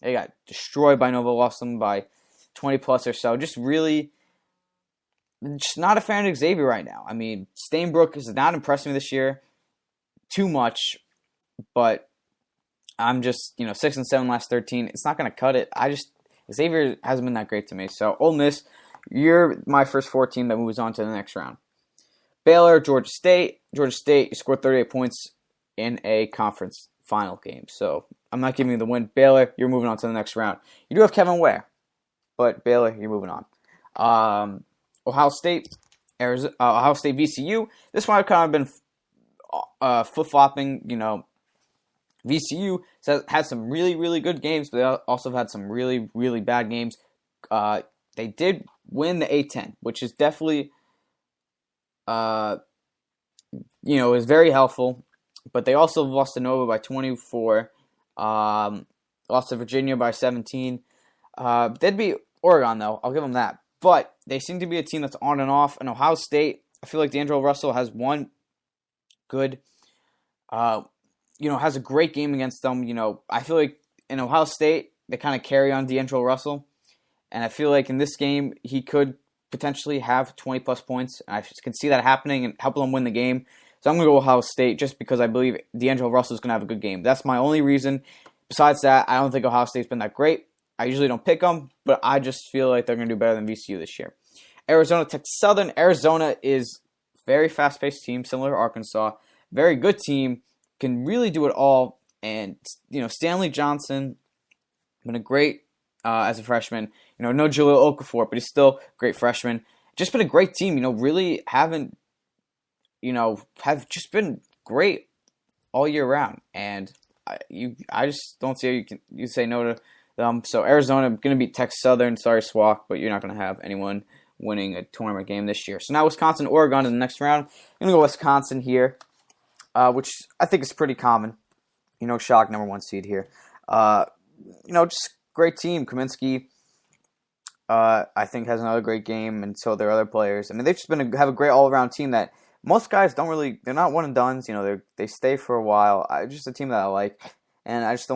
They got destroyed by Nova, lost them by 20 plus or so. Just not a fan of Xavier right now. I mean, Stainbrook is not impressing me this year too much, but I'm just, 6-7 last 13. It's not going to cut it. Xavier hasn't been that great to me. So, Ole Miss, you're my first 4 team that moves on to the next round. Baylor, Georgia State. Georgia State, you scored 38 points in a conference final game. So, I'm not giving you the win. Baylor, you're moving on to the next round. You do have Kevin Ware, but Baylor, you're moving on. Ohio State, VCU. This one I've kind of been flip-flopping, VCU had some really, really good games, but they also have had some really, really bad games. They did win the A10, which is definitely, is very helpful. But they also lost to Nova by 24, lost to Virginia by 17. They'd beat Oregon, though. I'll give them that. But they seem to be a team that's on and off. And Ohio State, I feel like D'Angelo Russell has one good has a great game against them. I feel like in Ohio State, they kind of carry on D'Angelo Russell. And I feel like in this game, he could potentially have 20-plus points. And I can see that happening and helping them win the game. So I'm going to go Ohio State just because I believe D'Angelo Russell is going to have a good game. That's my only reason. Besides that, I don't think Ohio State's been that great. I usually don't pick them, but I just feel like they're going to do better than VCU this year. Arizona, Texas Southern. Arizona is a very fast-paced team, similar to Arkansas. Very good team. Can really do it all. And, Stanley Johnson, been a great as a freshman. No Jaleel Okafor, but he's still a great freshman. Just been a great team. Really have just been great all year round. And I just don't see how you say no to them. So Arizona going to beat Texas Southern. Sorry, Swak, but you're not going to have anyone winning a tournament game this year. So now Wisconsin, Oregon in the next round. I'm going to go Wisconsin here. Which I think is pretty common. Shock, number 1 seed here. Just great team. Kaminsky, I think, has another great game, and so their other players. I mean, they've just have a great all-around team that most guys they're not one and dones. They stay for a while. Just a team that I like, and it's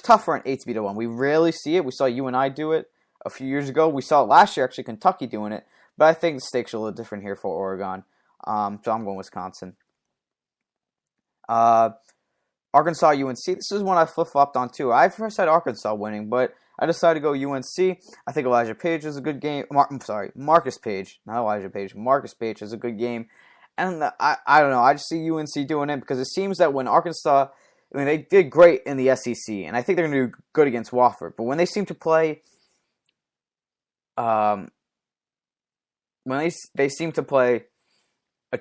tough for an 8 to be the 1. We rarely see it. We saw UNI do it a few years ago. We saw it last year, actually, Kentucky doing it, but I think the stakes are a little different here for Oregon. So I'm going Wisconsin. Arkansas, UNC. This is one I flip-flopped on too. I first had Arkansas winning, but I decided to go UNC. I think Elijah Page is a good game. Marcus Page. Not Elijah Page. Marcus Page is a good game. And I don't know. I just see UNC doing it because it seems that when Arkansas, they did great in the SEC, and I think they're going to do good against Wofford. But when they seem to play, they seem to play a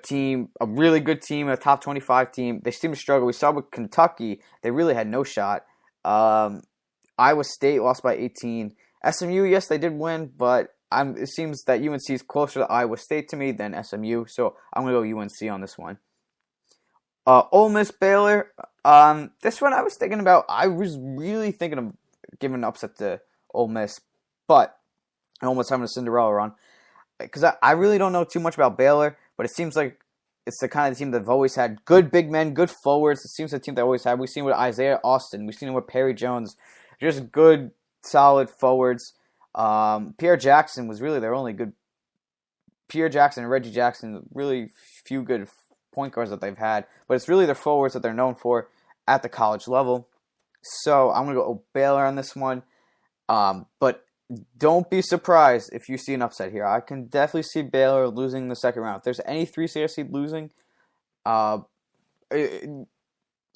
really good team, a top 25 team, they seem to struggle. We saw with Kentucky, they really had no shot. Iowa State lost by 18. SMU, yes, they did win, but it seems that UNC is closer to Iowa State to me than SMU, so I'm going to go UNC on this one. Ole Miss, Baylor. This one I was thinking about. I was really thinking of giving an upset to Ole Miss, but I almost having a Cinderella run. Because I really don't know too much about Baylor, but it seems like it's the kind of team that have always had good big men, good forwards. It seems the team they always had. We've seen it with Isaiah Austin. We've seen it with Perry Jones. Just good, solid forwards. Pierre Jackson was really their only good. Pierre Jackson and Reggie Jackson, really few good point guards that they've had. But it's really their forwards that they're known for at the college level. So I'm going to go Baylor on this one. But don't be surprised if you see an upset here. I can definitely see Baylor losing in the second round. If there's any 3 seed losing, it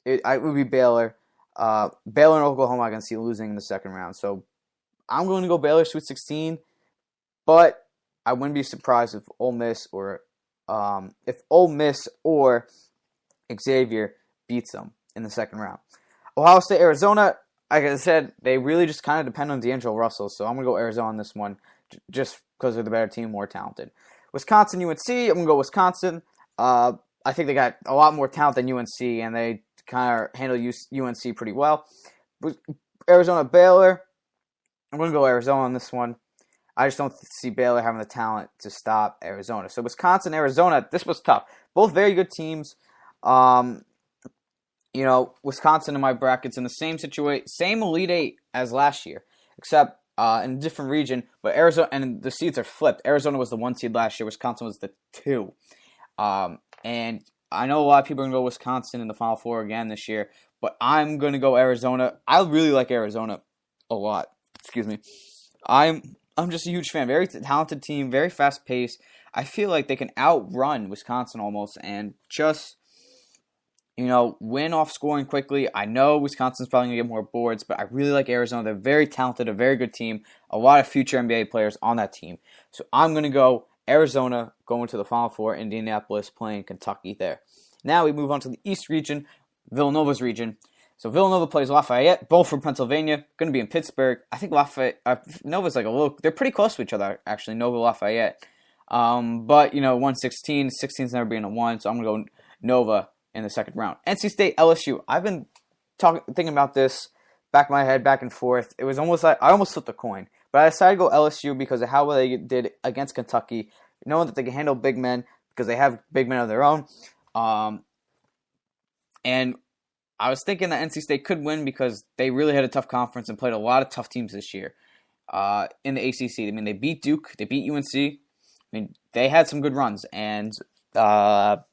would be Baylor. Baylor and Oklahoma I can see losing in the second round. So I'm going to go Baylor Sweet 16, but I wouldn't be surprised if Ole Miss or Xavier beats them in the second round. Ohio State, Arizona. Like I said, they really just kind of depend on D'Angelo Russell, so I'm going to go Arizona on this one just because they're the better team, more talented. Wisconsin, UNC, I'm going to go Wisconsin. I think they got a lot more talent than UNC, and they kind of handle UNC pretty well. Arizona, Baylor, I'm going to go Arizona on this one. I just don't see Baylor having the talent to stop Arizona. So Wisconsin, Arizona, this was tough. Both very good teams. Wisconsin in my bracket's in the same situation, same Elite Eight as last year, except in a different region. But Arizona, and the seeds are flipped. Arizona was the 1 seed last year. Wisconsin was the 2. And I know a lot of people are going to go Wisconsin in the Final Four again this year, but I'm going to go Arizona. I really like Arizona a lot. Excuse me. I'm just a huge fan. Very talented team, very fast paced. I feel like they can outrun Wisconsin almost and just, win off scoring quickly. I know Wisconsin's probably going to get more boards, but I really like Arizona. They're very talented, a very good team, a lot of future NBA players on that team. So I'm going to go Arizona going to the Final Four, Indianapolis playing Kentucky there. Now we move on to the East region, Villanova's region. So Villanova plays Lafayette, both from Pennsylvania, going to be in Pittsburgh. I think Lafayette, Nova's they're pretty close to each other, actually, Nova, Lafayette. But, 1-16, 16's never been a 1, so I'm going to go Nova in the second round. NC State, LSU. I've been thinking about this back in my head, back and forth. It was almost like I almost flipped a coin. But I decided to go LSU because of how well they did against Kentucky, knowing that they can handle big men because they have big men of their own. And I was thinking that NC State could win because they really had a tough conference and played a lot of tough teams this year in the ACC. I mean, they beat Duke, they beat UNC. I mean, they had some good runs, and but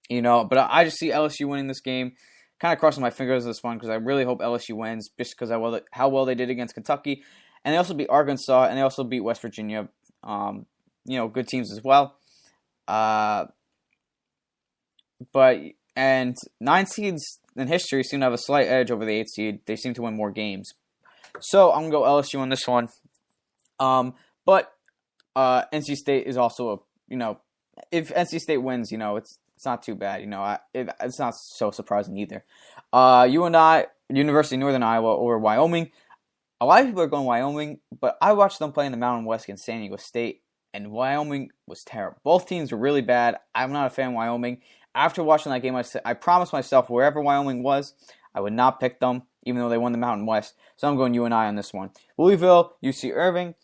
I just see LSU winning this game. Kind of crossing my fingers this one because I really hope LSU wins just because how well they did against Kentucky. And they also beat Arkansas, and they also beat West Virginia. Good teams as well. And 9 seeds in history seem to have a slight edge over the 8 seed. They seem to win more games. So I'm going to go LSU on this one. But NC State is also if NC State wins, it's not too bad. It's not so surprising either. University of Northern Iowa over Wyoming. A lot of people are going Wyoming, but I watched them play in the Mountain West against San Diego State, and Wyoming was terrible. Both teams were really bad. I'm not a fan of Wyoming. After watching that game, I promised myself wherever Wyoming was, I would not pick them, even though they won the Mountain West. So I'm going UNI on this one. Louisville, UC Irving.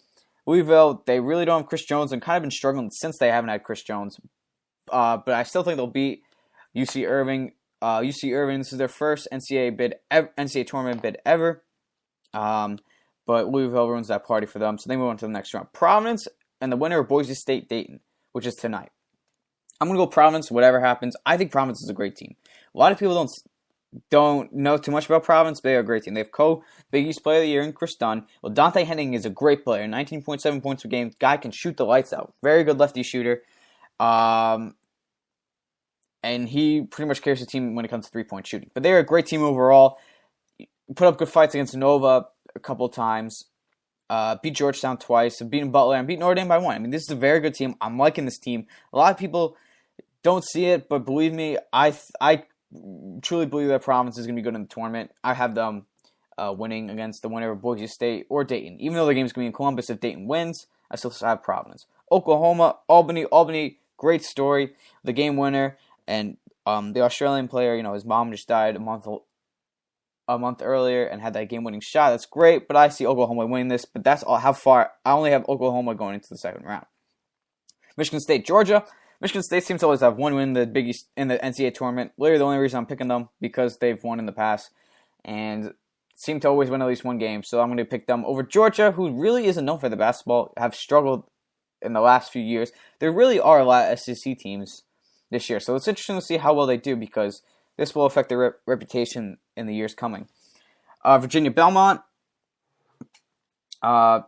Louisville, they really don't have Chris Jones and kind of been struggling since they haven't had Chris Jones. But I still think they'll beat UC Irving. UC Irving, this is their first NCAA tournament bid ever. But Louisville ruins that party for them, so they move on to the next round. Providence and the winner of Boise State Dayton, which is tonight. I'm going to go Providence, whatever happens. I think Providence is a great team. A lot of people don't know too much about Providence, but they're a great team. They have Big East Player of the Year in Chris Dunn. Well, Dante Henning is a great player. 19.7 points per game. Guy can shoot the lights out. Very good lefty shooter. And he pretty much carries the team when it comes to three-point shooting. But they're a great team overall. Put up good fights against Nova a couple of times. Beat Georgetown twice. Beaten Butler and beat Notre Dame by 1. I mean, this is a very good team. I'm liking this team. A lot of people don't see it, but believe me, I truly believe that Providence is going to be good in the tournament. I have them winning against the winner of Boise State or Dayton. Even though the game is going to be in Columbus, if Dayton wins, I still have Providence. Oklahoma, Albany, great story. The game winner and the Australian player, his mom just died a month earlier and had that game-winning shot. That's great, but I see Oklahoma winning this. But that's how far. I only have Oklahoma going into the second round. Michigan State, Georgia. Michigan State seems to always have one win in the Big East in the NCAA tournament. Literally, the only reason I'm picking them because they've won in the past and seem to always win at least one game. So I'm going to pick them over Georgia, who really isn't known for the basketball. Have struggled in the last few years. There really are a lot of SEC teams this year, so it's interesting to see how well they do because this will affect their reputation in the years coming. Virginia Belmont. I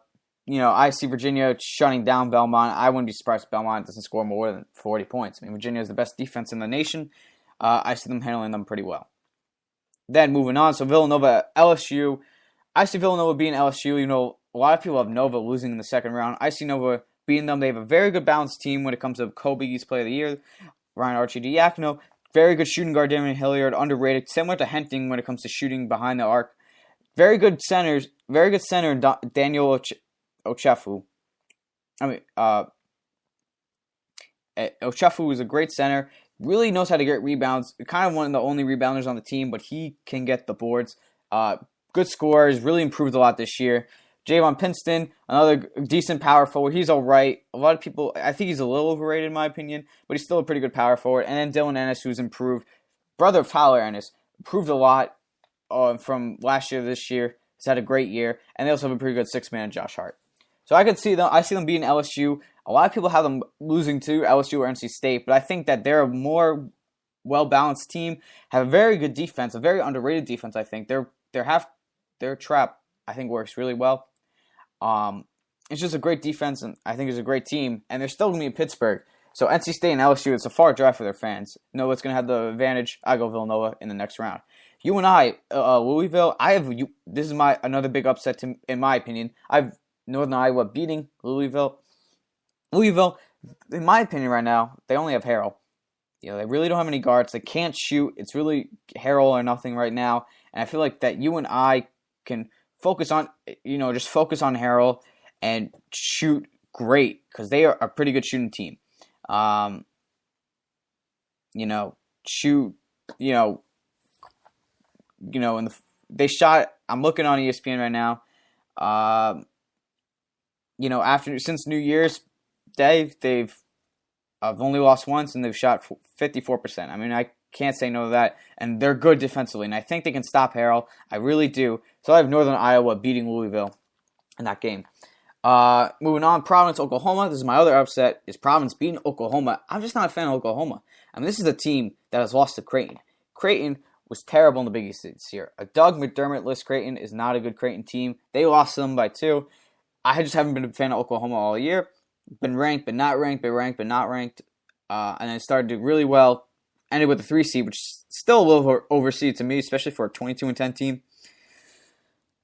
see Virginia shutting down Belmont. I wouldn't be surprised if Belmont doesn't score more than 40 points. I mean, Virginia is the best defense in the nation. I see them handling them pretty well. Then moving on, so Villanova, LSU. I see Villanova beating LSU. A lot of people have Nova losing in the second round. I see Nova beating them. They have a very good balanced team when it comes to Big East Player of the Year. Ryan Arcidiacono. Very good shooting guard, Damian Hilliard, underrated. Similar to Henting when it comes to shooting behind the arc. Very good centers. Very good center, Daniel Ochefu. Ochefu is a great center. Really knows how to get rebounds. Kind of one of the only rebounders on the team, but he can get the boards. Good scorers. Really improved a lot this year. Javon Pinston, another decent power forward. He's all right. A lot of people, I think he's a little overrated in my opinion, but he's still a pretty good power forward. And then Dylan Ennis, who's improved. brother of Tyler Ennis, improved a lot from last year to this year. He's had a great year, and they also have a pretty good six-man in Josh Hart. So I see them beating LSU. A lot of people have them losing to LSU or NC State, but I think that they're a more well-balanced team, have a very good defense, a very underrated defense, I think. Their trap, I think, works really well. It's just a great defense, and I think it's a great team, and they're still going to be in Pittsburgh. So NC State and LSU, it's a far drive for their fans. Nova's going to have the advantage. I go Villanova in the next round. You and I, Louisville, this is another big upset in my opinion. I've Northern Iowa beating Louisville. Louisville, in my opinion right now, they only have Harrell. They really don't have any guards. They can't shoot. It's really Harrell or nothing right now. And I feel like that you and I can focus on Harrell and shoot great because they are a pretty good shooting team. I'm looking on ESPN right now. Since New Year's Day, they've only lost once and they've shot 54%. I mean, I can't say no to that. And they're good defensively, and I think they can stop Harrell. I really do. So I have Northern Iowa beating Louisville in that game. Moving on, Providence, Oklahoma. This is my other upset, is Providence beating Oklahoma. I'm just not a fan of Oklahoma. I mean, this is a team that has lost to Creighton. Creighton was terrible in the Big East this year. A Doug McDermott-less Creighton is not a good Creighton team. They lost them by 2. I just haven't been a fan of Oklahoma all year. Been ranked, but not ranked, been ranked, but not ranked. And then started to do really well. Ended with a 3 seed, which is still a little overseed to me, especially for a 22-10 team.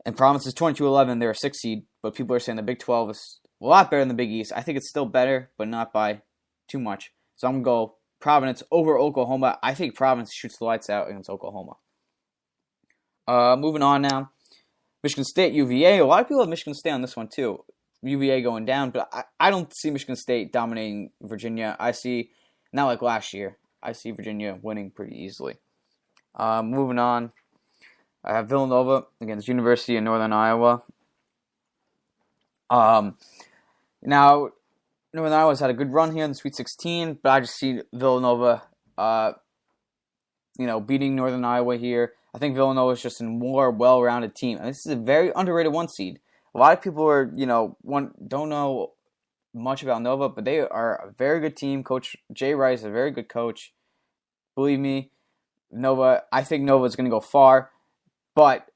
And Providence is 22-11. They're a 6 seed, but people are saying the Big 12 is a lot better than the Big East. I think it's still better, but not by too much. So I'm going to go Providence over Oklahoma. I think Providence shoots the lights out against Oklahoma. Moving on now. Michigan State, UVA. A lot of people have Michigan State on this one too. UVA going down, but I don't see Michigan State dominating Virginia. I see, not like last year, I see Virginia winning pretty easily. Moving on. I have Villanova against University of Northern Iowa. Now, Northern Iowa's had a good run here in the Sweet 16, but I just see Villanova, beating Northern Iowa here. I think Villanova is just a more well-rounded team. And this is a very underrated 1 seed. A lot of people are, don't know much about Nova, but they are a very good team. Coach Jay Rice is a very good coach. Believe me, I think Nova is going to go far. But,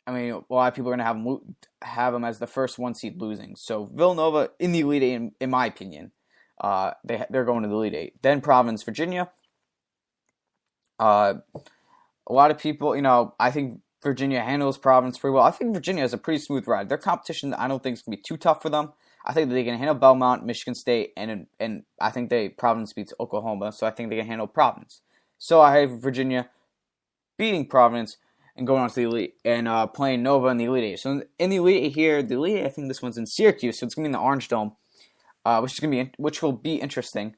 I mean, a lot of people are going to have them as the first 1 seed losing. So, Villanova in the Elite Eight, in my opinion, they're going to the Elite Eight. Then Providence, Virginia. A lot of people, I think Virginia handles Providence pretty well. I think Virginia has a pretty smooth ride. Their competition, I don't think is going to be too tough for them. I think they can handle Belmont, Michigan State, and I think Providence beats Oklahoma, so I think they can handle Providence. So I have Virginia beating Providence and going on to the Elite and playing Nova in the Elite Eight. So in the Elite Eight here, the Elite Eight, I think this one's in Syracuse, so it's going to be in the Orange Dome, which will be interesting.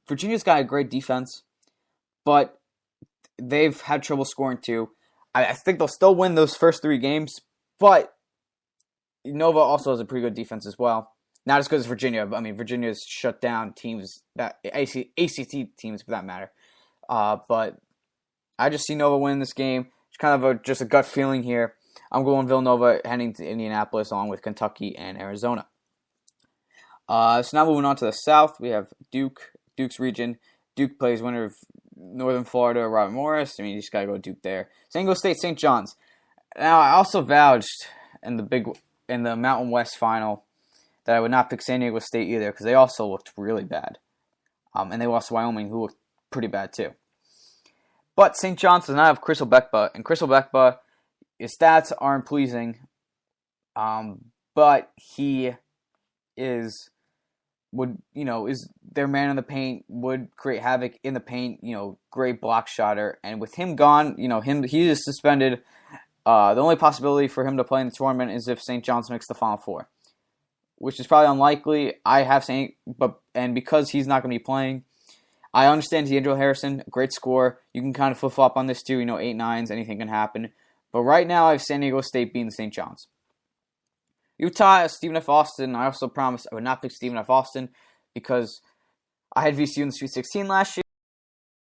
Virginia's got a great defense, but they've had trouble scoring too. I think they'll still win those first 3 games, but Nova also has a pretty good defense as well. Not as good as Virginia, but I mean, Virginia's shut down teams, ACT teams for that matter. But I just see Nova winning this game. It's kind of just a gut feeling here. I'm going Villanova heading to Indianapolis along with Kentucky and Arizona. So now moving on to the South, we have Duke's region. Duke plays winner of Northern Florida, Robert Morris. I mean, you just got to go Duke there. San Diego State, St. John's. Now, I also vouched in the Mountain West final that I would not pick San Diego State either because they also looked really bad. And they lost to Wyoming, who looked pretty bad too. But St. John's does not have Crystal Beckba, and Crystal Beckba, his stats aren't pleasing, but he is their man in the paint, would create havoc in the paint, great block shotter. And with him gone, he is suspended. The only possibility for him to play in the tournament is if St. John's makes the Final Four, which is probably unlikely. And because he's not going to be playing, I understand D'Angelo Harrison, great scorer. You can kind of flip-flop on this too, 8-9s, anything can happen. But right now I have San Diego State beating St. John's. Utah, Stephen F. Austin. I also promised I would not pick Stephen F. Austin because I had VCU in the Sweet 16 last year.